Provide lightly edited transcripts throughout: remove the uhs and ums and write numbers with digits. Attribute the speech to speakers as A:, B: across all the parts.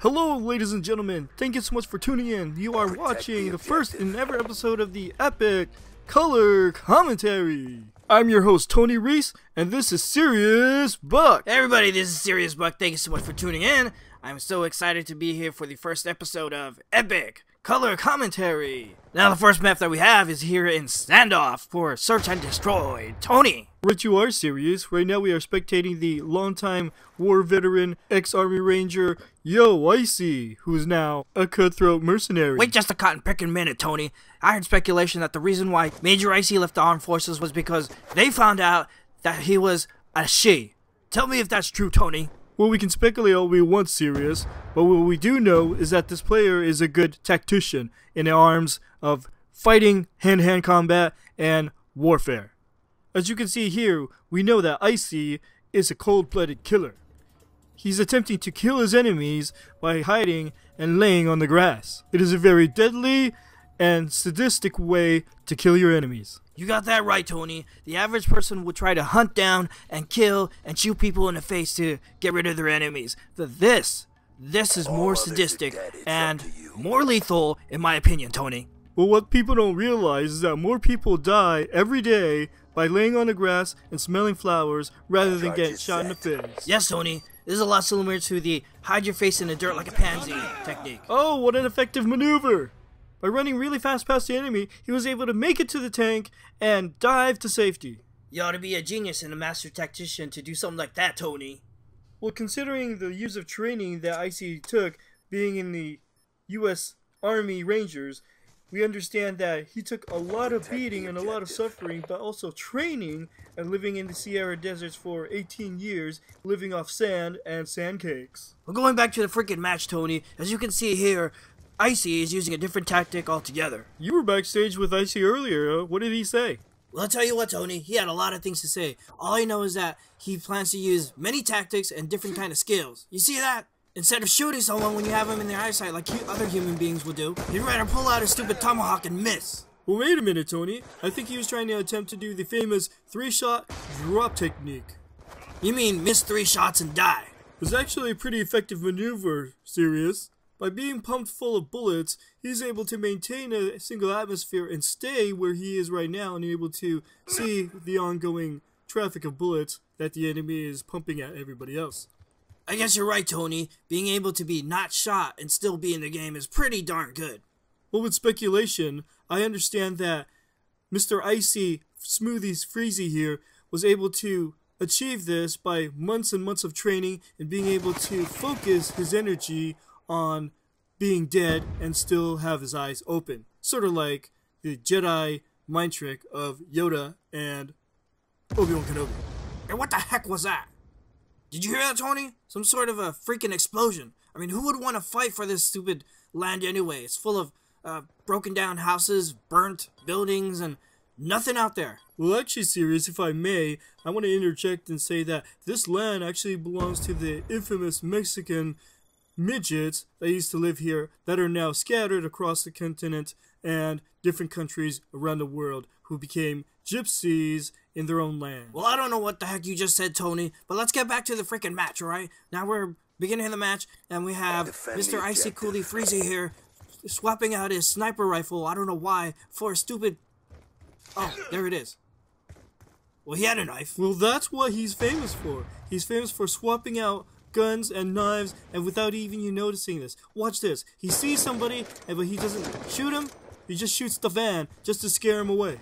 A: Hello, ladies and gentlemen. Thank you so much for tuning in. You are watching the first and ever episode of the Epic Color Commentary. I'm your host, Tony Reese, and this is Serious Buck.
B: Hey everybody, this is Serious Buck. Thank you so much for tuning in. I'm so excited to be here for the first episode of Epic Color Commentary. Now the first map that we have is here in Standoff for Search and Destroy. Tony.
A: Right, you are serious. Right now we are spectating the longtime war veteran, ex-Army Ranger, Icy, who's now a cutthroat mercenary.
B: Wait just a cotton-picking minute, Tony. I heard speculation that the reason why Major Icy left the armed forces was because they found out that he was a she. Tell me if that's true, Tony.
A: Well, we can speculate all we want, Serious, but what we do know is that this player is a good tactician in the arms of fighting, hand-to-hand combat, and warfare. As you can see here, we know that Icy is a cold-blooded killer. He's attempting to kill his enemies by hiding and laying on the grass. It is a very deadly and sadistic way to kill your enemies.
B: You got that right, Tony. The average person would try to hunt down and kill and shoot people in the face to get rid of their enemies. This is more sadistic and more lethal, in my opinion, Tony.
A: Well, what people don't realize is that more people die every day by laying on the grass and smelling flowers rather than getting shot in the face.
B: Yes, Tony. This is a lot similar to the hide your face in the dirt like a pansy technique.
A: Oh, what an effective maneuver! By running really fast past the enemy, he was able to make it to the tank and dive to safety.
B: You ought to be a genius and a master tactician to do something like that, Tony.
A: Well, considering the years of training that Icy took being in the U.S. Army Rangers, we understand that he took a lot of beating and a lot of suffering, but also training and living in the Sierra deserts for 18 years, living off sand and sand cakes.
B: Well, going back to the freaking match, Tony, as you can see here, Icy is using a different tactic altogether.
A: You were backstage with Icy earlier. What did he say?
B: Well, I'll tell you what, Tony, he had a lot of things to say. All I know is that he plans to use many tactics and different kind of skills. You see that? Instead of shooting someone when you have them in their eyesight like other human beings would do, he'd rather pull out a stupid tomahawk and miss.
A: Well, wait a minute, Tony. I think he was trying to attempt to do the famous 3-shot drop technique.
B: You mean miss 3 shots and die?
A: It was actually a pretty effective maneuver, Serious. By being pumped full of bullets, he's able to maintain a single atmosphere and stay where he is right now and able to see the ongoing traffic of bullets that the enemy is pumping at everybody else.
B: I guess you're right, Tony. Being able to be not shot and still be in the game is pretty darn good.
A: Well, with speculation, I understand that Mr. Icy Smoothies Freezy here was able to achieve this by months and months of training and being able to focus his energy on being dead and still have his eyes open. Sort of like the Jedi mind trick of Yoda and Obi-Wan Kenobi.
B: And what the heck was that? Did you hear that, Tony? Some sort of a freaking explosion. I mean, who would want to fight for this stupid land anyway? It's full of broken down houses, burnt buildings, and nothing out there.
A: Well, actually, Serious, if I may, I want to interject and say that this land actually belongs to the infamous Mexican midgets that used to live here that are now scattered across the continent and different countries around the world who became gypsies in their own land.
B: Well, I don't know what the heck you just said, Tony, but let's get back to the freaking match, alright? Now we're beginning the match, and we have Mr. Icy Coolie Freezy here swapping out his sniper rifle, I don't know why, for a stupid... Oh, there it is. Well, he had a knife.
A: Well, that's what he's famous for. He's famous for swapping out guns and knives and without even you noticing this. Watch this. He sees somebody, but he doesn't shoot him. He just shoots the van just to scare him away.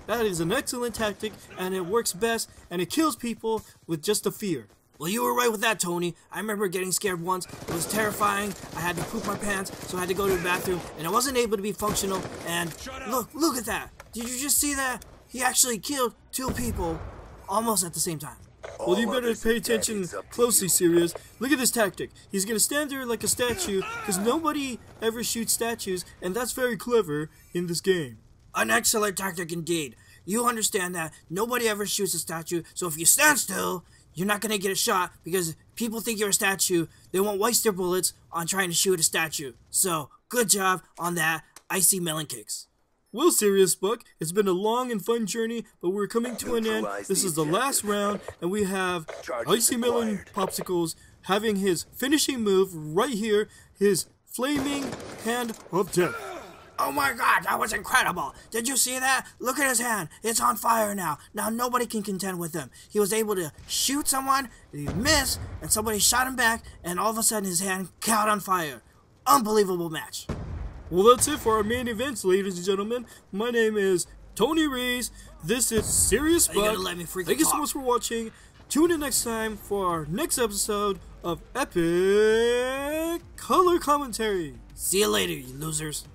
A: That is an excellent tactic, and it works best, and it kills people with just a fear.
B: Well, you were right with that, Tony. I remember getting scared once. It was terrifying. I had to poop my pants, so I had to go to the bathroom, and I wasn't able to be functional, and look at that. Did you just see that? He actually killed 2 people almost at the same time.
A: Well, you better pay attention closely, Serious. Look at this tactic. He's going to stand there like a statue, because nobody ever shoots statues, and that's very clever in this game.
B: An excellent tactic indeed. You understand that nobody ever shoots a statue, so if you stand still, you're not going to get a shot, because people think you're a statue. They won't waste their bullets on trying to shoot a statue. So, good job on that, Icy Melon Cakes.
A: Well, Serious Buck, it's been a long and fun journey, but we're coming to an end. This is the last round, and we have Icy Melon Popsicles having his finishing move right here, his flaming hand of death.
B: Oh my god, that was incredible! Did you see that? Look at his hand. It's on fire now. Now nobody can contend with him. He was able to shoot someone, he missed, and somebody shot him back, and all of a sudden his hand caught on fire. Unbelievable match.
A: Well, that's it for our main events, ladies and gentlemen. My name is Tony Reese. This is Serious Bug. Thank you so much for watching. Tune in next time for our next episode of Epic Color Commentary.
B: See you later, you losers.